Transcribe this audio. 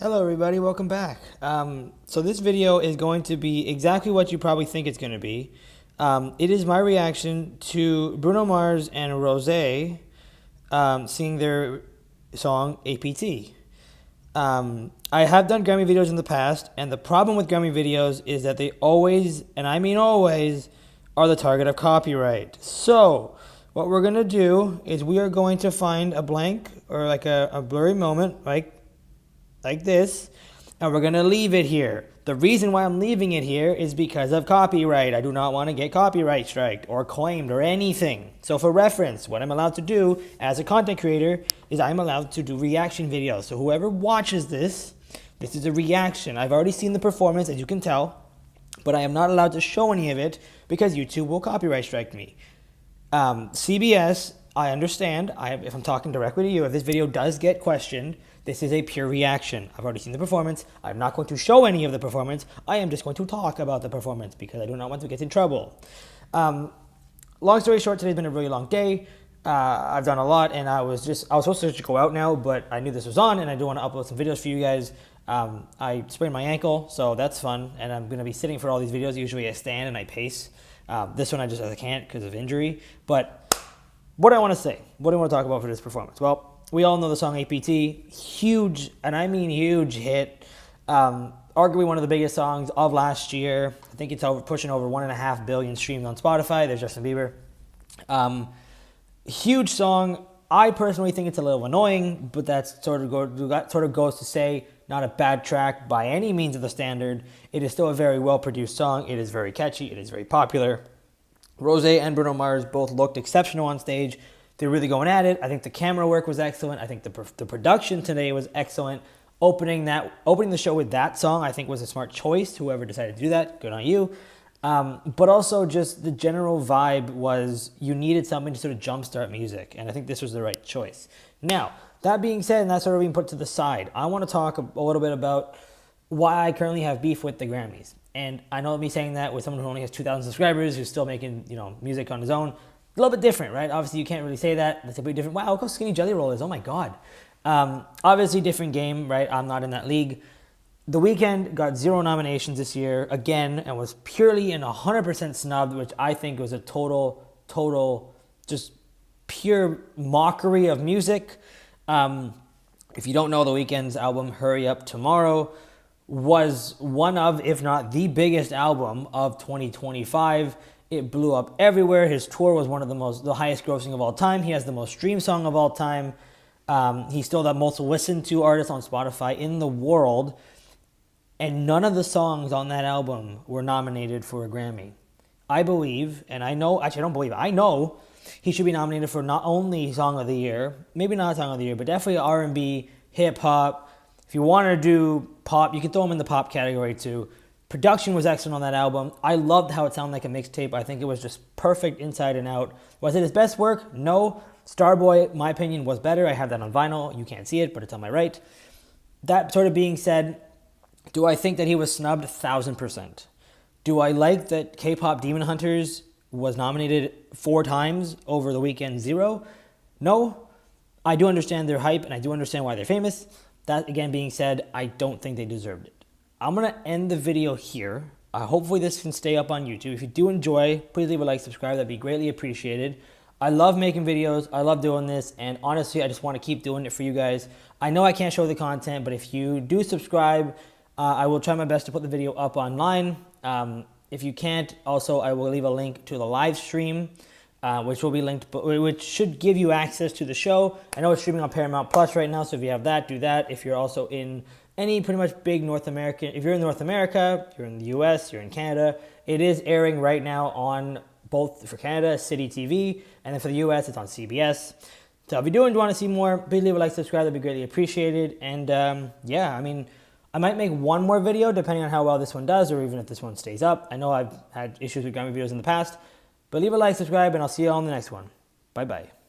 Hello everybody, welcome back. So this video is going to be exactly what you probably think it's going to be. It is my reaction to Bruno Mars and Rose singing their song APT. I have done Grammy videos in the past, and the problem with Grammy videos is that they always, and I mean always, are the target of copyright. So what we're going to do is we are going to find a blank or like a blurry moment, like this, and we're going to leave it here. The reason why I'm leaving it here is because of copyright. I do not want to get copyright striked or claimed or anything. So for reference, what I'm allowed to do as a content creator is I'm allowed to do reaction videos. So whoever watches this is a reaction. I've already seen the performance, as you can tell, but I am not allowed to show any of it because YouTube will copyright strike me. CBS, I understand. If I'm talking directly to you, if this video does get questioned, this is a pure reaction. I've already seen the performance. I'm not going to show any of the performance. I am just going to talk about the performance because I do not want to get in trouble. Long story short, today's been a really long day. I've done a lot, and I was supposed to just go out now, but I knew this was on, and I do want to upload some videos for you guys. I sprained my ankle, so that's fun, and I'm going to be sitting for all these videos. Usually I stand and I pace. This one I can't because of injury. But what do I want to say? What do I want to talk about for this performance? Well, we all know the song APT, huge, and I mean huge hit. Arguably one of the biggest songs of last year. I think it's pushing over 1.5 billion streams on Spotify. There's Justin Bieber. Huge song. I personally think it's a little annoying, but that sort of goes to say not a bad track by any means of the standard. It is still a very well-produced song. It is very catchy. It is very popular. Rose and Bruno Mars both looked exceptional on stage. They're really going at it. I think the camera work was excellent. I think the production today was excellent. Opening the show with that song, I think, was a smart choice. Whoever decided to do that, good on you. But also just the general vibe was you needed something to sort of jumpstart music, and I think this was the right choice. Now, that being said, and that's sort of being put to the side, I want to talk a little bit about why I currently have beef with the Grammys. And I know me saying that with someone who only has 2,000 subscribers, who's still making music on his own, a little bit different, right? Obviously, you can't really say that. That's a bit different. Wow, look how skinny Jelly Roll is. Oh, my God. Obviously, different game, right? I'm not in that league. The Weeknd got 0 nominations this year, again, and was purely and 100% snubbed, which I think was a total, just pure mockery of music. If you don't know, The Weeknd's album, Hurry Up Tomorrow, was one of, if not the biggest album of 2025. It blew up everywhere. His tour was one of the highest grossing of all time. He has the most streamed song of all time. He's still the most listened to artist on Spotify in the world. And none of the songs on that album were nominated for a Grammy. I believe, and I know, actually I don't believe, I know he should be nominated for not only Song of the Year, maybe not Song of the Year, but definitely R&B, hip-hop. If you want to do pop, you can throw him in the pop category too. Production was excellent on that album. I loved how it sounded like a mixtape. I think it was just perfect inside and out. Was it his best work? No. Starboy, my opinion, was better. I have that on vinyl. You can't see it, but it's on my right. That sort of being said, do I think that he was snubbed? 1,000%. Do I like that K-pop Demon Hunters was nominated 4 times over The Weeknd 0? No. I do understand their hype, and I do understand why they're famous. That, again, being said, I don't think they deserved it. I'm going to end the video here. Hopefully this can stay up on YouTube. If you do enjoy, please leave a like, subscribe. That'd be greatly appreciated. I love making videos. I love doing this. And honestly, I just want to keep doing it for you guys. I know I can't show the content, but if you do subscribe, I will try my best to put the video up online. If you can't, also, I will leave a link to the live stream, which will be linked, which should give you access to the show. I know it's streaming on Paramount Plus right now, so if you have that, do that. If you're also in any pretty much big North American, if you're in North America, you're in the US, you're in Canada, it is airing right now on both, for Canada, City TV, and then for the US, it's on CBS. So if you do want to see more, please leave a like, subscribe, that'd be greatly appreciated. And yeah, I mean, I might make one more video depending on how well this one does, or even if this one stays up. I know I've had issues with Grammy videos in the past, but leave a like, subscribe, and I'll see you all in the next one. Bye-bye.